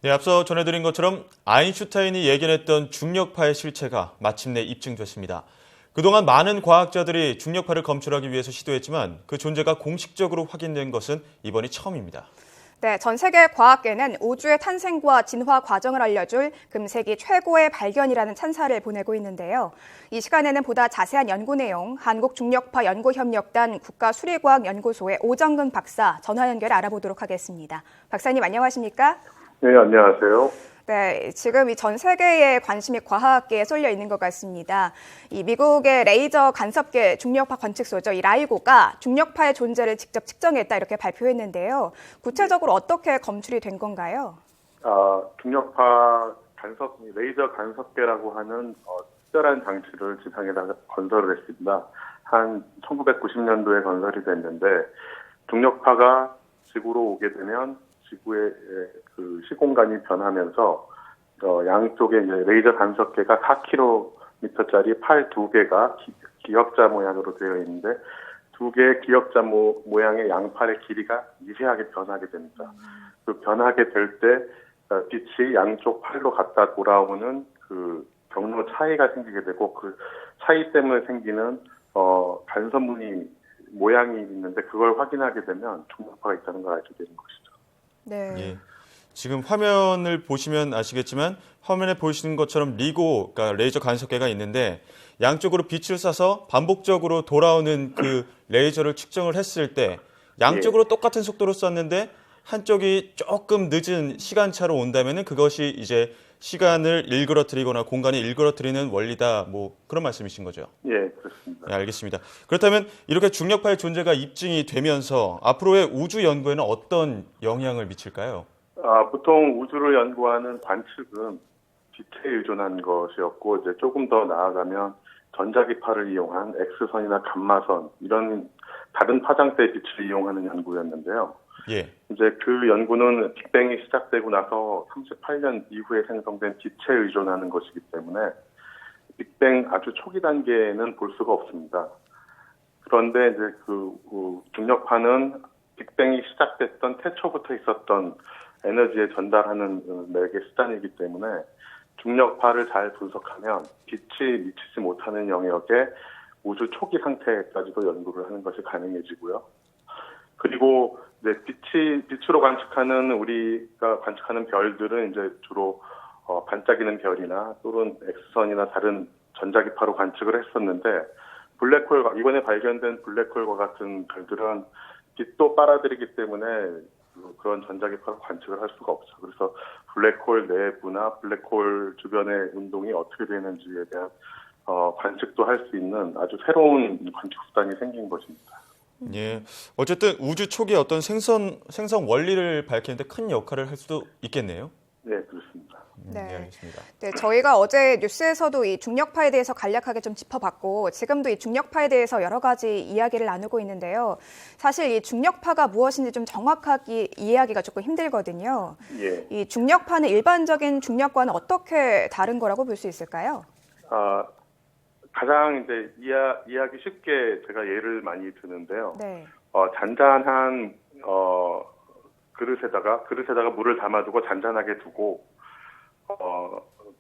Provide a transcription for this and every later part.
네, 앞서 전해드린 것처럼 아인슈타인이 예견했던 중력파의 실체가 마침내 입증됐습니다. 그동안 많은 과학자들이 중력파를 검출하기 위해서 시도했지만 그 존재가 공식적으로 확인된 것은 이번이 처음입니다. 네, 전 세계 과학계는 우주의 탄생과 진화 과정을 알려줄 금세기 최고의 발견이라는 찬사를 보내고 있는데요. 이 시간에는 보다 자세한 연구 내용, 한국중력파연구협력단 국가수리과학연구소의 오정근 박사 전화 연결 알아보도록 하겠습니다. 박사님 안녕하십니까? 네, 안녕하세요. 네, 지금 이 전 세계의 관심이 과학계에 쏠려 있는 것 같습니다. 이 미국의 레이저 간섭계 중력파 관측소죠. 이 라이고가 중력파의 존재를 직접 측정했다 이렇게 발표했는데요. 구체적으로 어떻게 검출이 된 건가요? 중력파 레이저 간섭계라고 하는 특별한 장치를 지상에다가 건설을 했습니다. 한 1990년도에 건설이 됐는데 중력파가 지구로 오게 되면 지구의 그 시공간이 변하면서 양쪽에 이제 레이저 간섭계가 4km짜리 팔 2개가 기역자 모양으로 되어 있는데 두 개의 기역자 모양의 양팔의 길이가 미세하게 변하게 됩니다. 그 변하게 될 때 빛이 양쪽 팔로 갔다 돌아오는 그 경로 차이가 생기게 되고 그 차이 때문에 생기는 간섭무늬 모양이 있는데 그걸 확인하게 되면 중력파가 있다는 걸 알게 되는 것이죠. 네. 예. 지금 화면을 보시면 아시겠지만 화면에 보시는 것처럼 그러니까 레이저 간섭계가 있는데 양쪽으로 빛을 쏴서 반복적으로 돌아오는 그 레이저를 측정을 했을 때 양쪽으로 똑같은 속도로 쐈는데 한쪽이 조금 늦은 시간차로 온다면은 그것이 이제 시간을 일그러뜨리거나 공간을 일그러뜨리는 원리다. 뭐 그런 말씀이신 거죠? 예, 그렇습니다. 네, 알겠습니다. 그렇다면 이렇게 중력파의 존재가 입증이 되면서 앞으로의 우주 연구에는 어떤 영향을 미칠까요? 보통 우주를 연구하는 관측은 빛에 의존한 것이었고 이제 조금 더 나아가면 전자기파를 이용한 X선이나 감마선 이런 다른 파장대의 빛을 이용하는 연구였는데요. 예. 이제 그 연구는 빅뱅이 시작되고 나서 38년 이후에 생성된 빛에 의존하는 것이기 때문에 빅뱅 아주 초기 단계에는 볼 수가 없습니다. 그런데 이제 그 중력파는 빅뱅이 시작됐던 태초부터 있었던 에너지에 전달하는 맥의 수단이기 때문에 중력파를 잘 분석하면 빛이 미치지 못하는 영역의 우주 초기 상태까지도 연구를 하는 것이 가능해지고요. 그리고 이제 빛으로 관측하는 우리가 관측하는 별들은 이제 주로 반짝이는 별이나 또는 X선이나 다른 전자기파로 관측을 했었는데 이번에 발견된 블랙홀과 같은 별들은 빛도 빨아들이기 때문에 그런 전자기파로 관측을 할 수가 없죠. 그래서 블랙홀 내부나 블랙홀 주변의 운동이 어떻게 되는지에 대한 관측도 할 수 있는 아주 새로운 관측 수단이 생긴 것입니다. 예. 어쨌든 우주 초기의 어떤 생성 원리를 밝히는데 큰 역할을 할 수도 있겠네요. 네, 그렇습니다. 네. 알겠습니다. 네, 저희가 어제 뉴스에서도 이 중력파에 대해서 간략하게 좀 짚어봤고 지금도 이 중력파에 대해서 여러 가지 이야기를 나누고 있는데요. 사실 이 중력파가 무엇인지 좀 정확하게 이해하기가 조금 힘들거든요. 예. 이 중력파는 일반적인 중력과는 어떻게 다른 거라고 볼 수 있을까요? 가장 이제 이해하기 쉽게 제가 예를 많이 드는데요. 네. 잔잔한 그릇에다가 물을 담아두고 잔잔하게 두고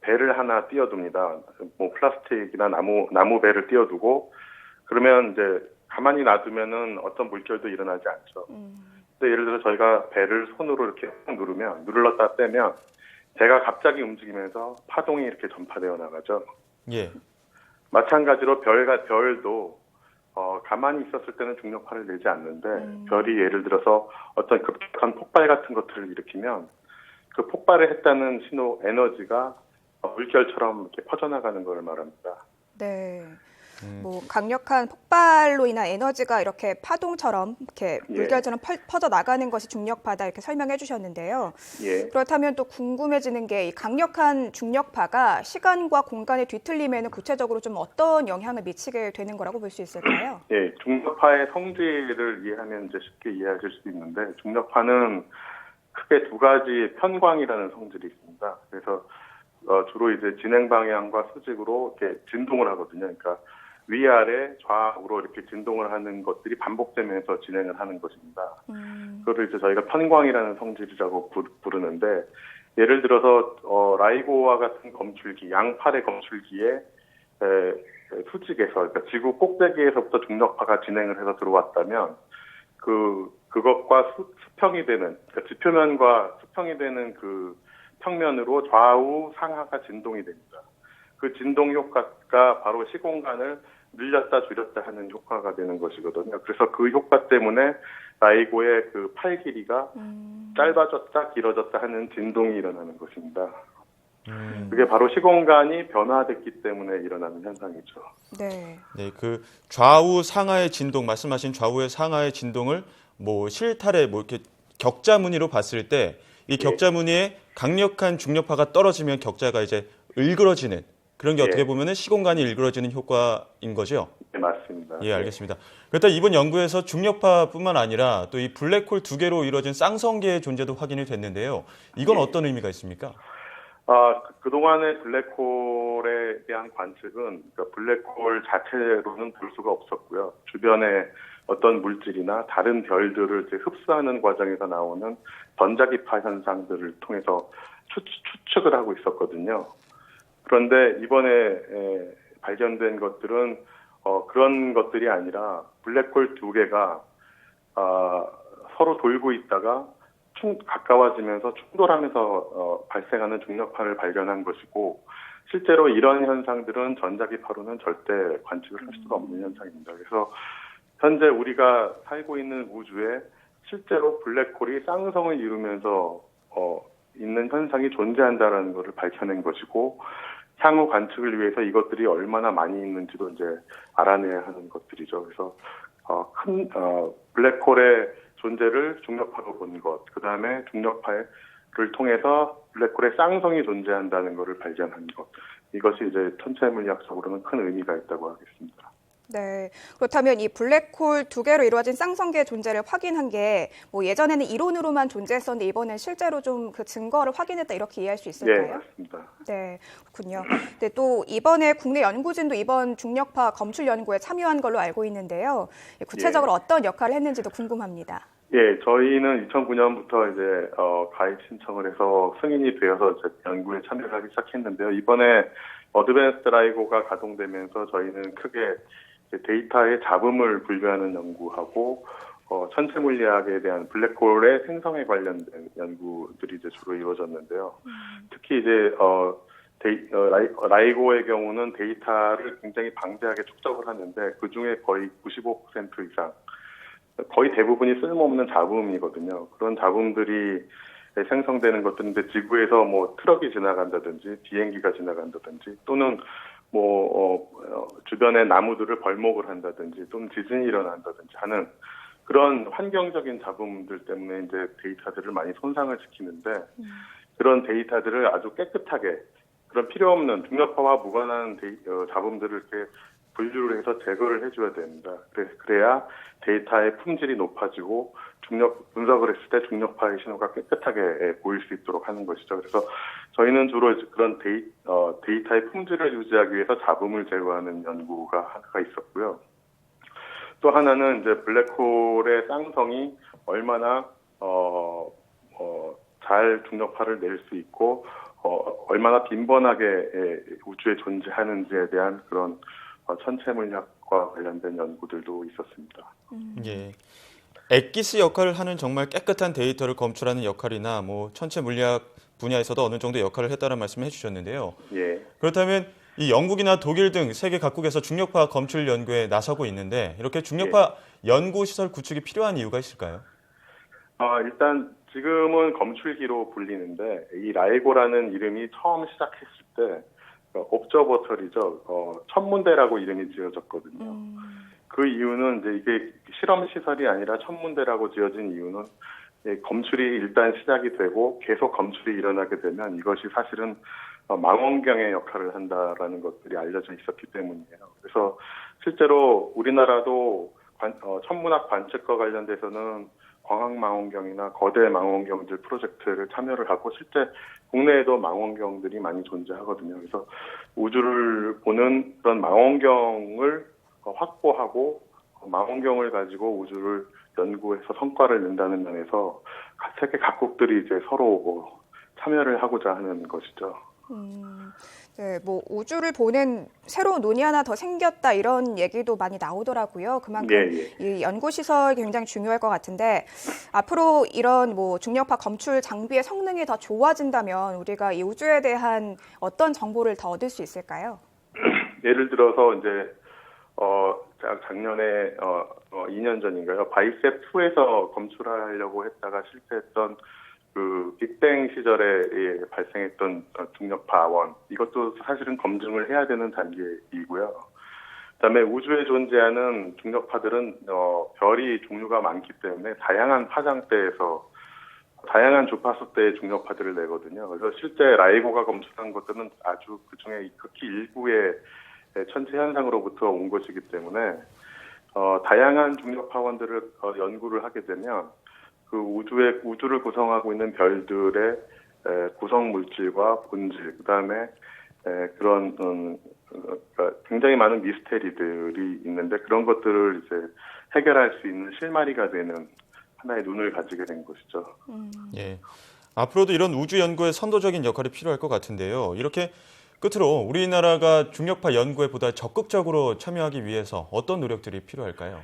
배를 하나 띄워둡니다. 뭐 플라스틱이나 나무 배를 띄워두고 그러면 이제 가만히 놔두면은 어떤 물결도 일어나지 않죠. 근데 예를 들어 저희가 배를 손으로 이렇게 누르면 눌렀다 빼면 배가 갑자기 움직이면서 파동이 이렇게 전파되어 나가죠. 예. 마찬가지로 별도 가만히 있었을 때는 중력파를 내지 않는데 별이 예를 들어서 어떤 급격한 폭발 같은 것들을 일으키면 그 폭발을 했다는 신호 에너지가 물결처럼 이렇게 퍼져나가는 걸 말합니다. 네. 뭐 강력한 폭발로 인한 에너지가 이렇게 파동처럼 이렇게 물결처럼 퍼져 나가는 것이 중력파다 이렇게 설명해 주셨는데요. 예. 그렇다면 또 궁금해지는 게 이 강력한 중력파가 시간과 공간의 뒤틀림에는 구체적으로 좀 어떤 영향을 미치게 되는 거라고 볼 수 있을까요? 예, 중력파의 성질을 이해하면 이제 쉽게 이해하실 수 있는데 중력파는 크게 두 가지 편광이라는 성질이 있습니다. 그래서 주로 이제 진행 방향과 수직으로 이렇게 진동을 하거든요. 그러니까 위아래 좌우로 이렇게 진동을 하는 것들이 반복되면서 진행을 하는 것입니다. 그걸 이제 저희가 편광이라는 성질이라고 부르는데 예를 들어서 라이고와 같은 검출기, 양팔의 검출기에 수직에서, 그러니까 지구 꼭대기에서부터 중력파가 진행을 해서 들어왔다면 그것과 수평이 되는, 그러니까 지표면과 수평이 되는 그 평면으로 좌우 상하가 진동이 됩니다. 그 진동 효과가 바로 시공간을 늘렸다 줄였다 하는 효과가 되는 것이거든요. 그래서 그 효과 때문에 라이고의 그 팔 길이가 짧아졌다 길어졌다 하는 진동이 일어나는 것입니다. 그게 바로 시공간이 변화됐기 때문에 일어나는 현상이죠. 네. 네, 그 좌우 상하의 진동, 말씀하신 좌우의 상하의 진동을 뭐 실타래, 뭐 이렇게 격자 무늬로 봤을 때 이 격자 무늬에 강력한 중력파가 떨어지면 격자가 이제 일그러지는 그런 게 어떻게 보면은 시공간이 일그러지는 효과인 거죠? 네, 맞습니다. 예, 알겠습니다. 그렇다 이번 연구에서 중력파뿐만 아니라 또 이 블랙홀 두 개로 이루어진 쌍성계의 존재도 확인이 됐는데요. 이건 어떤 의미가 있습니까? 그동안의 블랙홀에 대한 관측은 그러니까 블랙홀 자체로는 볼 수가 없었고요. 주변에 어떤 물질이나 다른 별들을 이제 흡수하는 과정에서 나오는 전자기파 현상들을 통해서 추측을 하고 있었거든요. 그런데 이번에 발견된 것들은 그런 것들이 아니라 블랙홀 두 개가 서로 돌고 있다가 가까워지면서 충돌하면서 발생하는 중력파를 발견한 것이고 실제로 이런 현상들은 전자기파로는 절대 관측을 할 수가 없는 현상입니다. 그래서 현재 우리가 살고 있는 우주에 실제로 블랙홀이 쌍성을 이루면서 있는 현상이 존재한다라는 것을 밝혀낸 것이고 향후 관측을 위해서 이것들이 얼마나 많이 있는지도 이제 알아내야 하는 것들이죠. 그래서 큰 블랙홀의 존재를 중력파로 본 것, 그 다음에 중력파를 통해서 블랙홀의 쌍성이 존재한다는 것을 발견한 것, 이것이 이제 천체 물리학적으로는 큰 의미가 있다고 하겠습니다. 네. 그렇다면 이 블랙홀 두 개로 이루어진 쌍성계의 존재를 확인한 게 뭐 예전에는 이론으로만 존재했었는데 이번엔 실제로 좀 그 증거를 확인했다 이렇게 이해할 수 있을까요? 예, 맞습니다. 네, 그렇군요. 근데 또 이번에 국내 연구진도 이번 중력파 검출 연구에 참여한 걸로 알고 있는데요. 구체적으로 어떤 역할을 했는지도 궁금합니다. 예, 저희는 2009년부터 이제 가입 신청을 해서 승인이 되어서 이제 연구에 참여를 하기 시작했는데요. 이번에 어드밴스드 라이고가 가동되면서 저희는 크게 데이터의 잡음을 분류하는 연구하고 천체 물리학에 대한 블랙홀의 생성에 관련된 연구들이 이제 주로 이루어졌는데요. 특히 이제 라이고의 경우는 데이터를 굉장히 방대하게 축적을 하는데 그 중에 거의 95% 이상, 거의 대부분이 쓸모없는 잡음이거든요. 그런 잡음들이 생성되는 것들인데 지구에서 뭐 트럭이 지나간다든지 비행기가 지나간다든지 또는 주변의 나무들을 벌목을 한다든지 또는 지진이 일어난다든지 하는 그런 환경적인 잡음들 때문에 이제 데이터들을 많이 손상을 시키는데 그런 데이터들을 아주 깨끗하게 그런 필요 없는 중력파와 무관한 잡음들을 이렇게 분류를 해서 제거를 해줘야 됩니다. 그래야 데이터의 품질이 높아지고 분석을 했을 때 중력파의 신호가 깨끗하게 보일 수 있도록 하는 것이죠. 그래서 저희는 주로 그런 데이터의 품질을 유지하기 위해서 잡음을 제거하는 연구가 하나가 있었고요. 또 하나는 이제 블랙홀의 쌍성이 얼마나 잘 중력파를 낼 수 있고 얼마나 빈번하게 우주에 존재하는지에 대한 그런 천체 물리학과 관련된 연구들도 있었습니다. 예. 엑기스 역할을 하는 정말 깨끗한 데이터를 검출하는 역할이나 뭐 천체 물리학 분야에서도 어느 정도 역할을 했다는 말씀을 해주셨는데요. 예. 그렇다면 이 영국이나 독일 등 세계 각국에서 중력파 검출 연구에 나서고 있는데 이렇게 중력파 연구 시설 구축이 필요한 이유가 있을까요? 일단 지금은 검출기로 불리는데 이 라이고라는 이름이 처음 시작했을 때 옵저버터리죠. 천문대라고 이름이 지어졌거든요. 그 이유는 이제 이게 실험 시설이 아니라 천문대라고 지어진 이유는 검출이 일단 시작이 되고 계속 검출이 일어나게 되면 이것이 사실은 망원경의 역할을 한다라는 것들이 알려져 있었기 때문이에요. 그래서 실제로 우리나라도 천문학 관측과 관련돼서는 광학망원경이나 거대 망원경들 프로젝트를 참여를 하고 실제 국내에도 망원경들이 많이 존재하거든요. 그래서 우주를 보는 그런 망원경을 확보하고 망원경을 가지고 우주를 연구해서 성과를 낸다는 면에서 세계 각국들이 이제 서로 참여를 하고자 하는 것이죠. 네, 뭐 우주를 보는 새로운 논이 하나 더 생겼다 이런 얘기도 많이 나오더라고요. 그만큼 이 연구 시설이 굉장히 중요할 것 같은데 앞으로 이런 뭐 중력파 검출 장비의 성능이 더 좋아진다면 우리가 이 우주에 대한 어떤 정보를 더 얻을 수 있을까요? 예를 들어서 이제 작년에 2년 전인가요? 바이셉2에서 검출하려고 했다가 실패했던 그 빅뱅 시절에 발생했던 중력파원, 이것도 사실은 검증을 해야 되는 단계이고요. 그다음에 우주에 존재하는 중력파들은 별이 종류가 많기 때문에 다양한 파장대에서 다양한 주파수대의 중력파들을 내거든요. 그래서 실제 라이고가 검출한 것들은 아주 그중에 극히 일부의 천체 현상으로부터 온 것이기 때문에 다양한 중력파원들을 연구를 하게 되면 그 우주를 구성하고 있는 별들의 구성 물질과 본질, 그다음에 그런 그러니까 굉장히 많은 미스테리들이 있는데 그런 것들을 이제 해결할 수 있는 실마리가 되는 하나의 눈을 가지게 된 것이죠. 예. 앞으로도 이런 우주 연구에 선도적인 역할이 필요할 것 같은데요. 이렇게 끝으로 우리나라가 중력파 연구에 보다 적극적으로 참여하기 위해서 어떤 노력들이 필요할까요?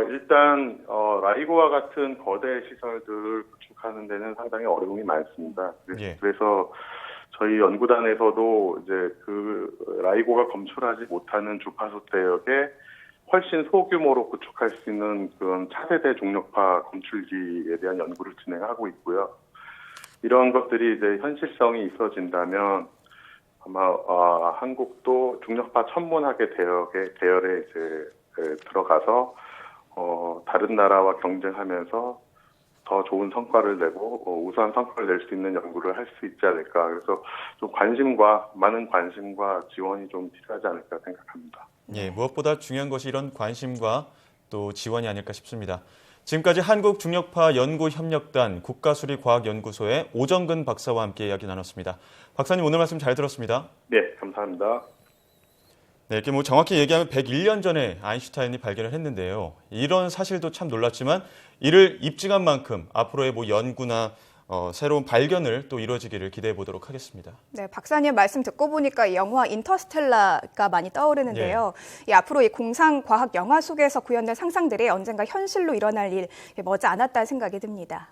일단 라이고와 같은 거대 시설들을 구축하는 데는 상당히 어려움이 많습니다. 그래서 저희 연구단에서도 이제 그 라이고가 검출하지 못하는 주파수 대역에 훨씬 소규모로 구축할 수 있는 그런 차세대 중력파 검출기에 대한 연구를 진행하고 있고요. 이런 것들이 이제 현실성이 있어진다면 아마 한국도 중력파 천문학의 대열에 이제 들어가서 다른 나라와 경쟁하면서 더 좋은 성과를 내고 우수한 성과를 낼 수 있는 연구를 할 수 있지 않을까. 그래서 좀 많은 관심과 지원이 좀 필요하지 않을까 생각합니다. 예, 무엇보다 중요한 것이 이런 관심과 또 지원이 아닐까 싶습니다. 지금까지 한국중력파연구협력단 국가수리과학연구소의 오정근 박사와 함께 이야기 나눴습니다. 박사님 오늘 말씀 잘 들었습니다. 네, 감사합니다. 네, 이렇게 뭐 정확히 얘기하면 101년 전에 아인슈타인이 발견을 했는데요. 이런 사실도 참 놀랐지만 이를 입증한 만큼 앞으로의 뭐 연구나 새로운 발견을 또 이루어지기를 기대해 보도록 하겠습니다. 네, 박사님 말씀 듣고 보니까 이 영화 인터스텔라가 많이 떠오르는데요. 이 앞으로 이 공상 과학 영화 속에서 구현된 상상들이 언젠가 현실로 일어날 일 머지 않았다는 생각이 듭니다.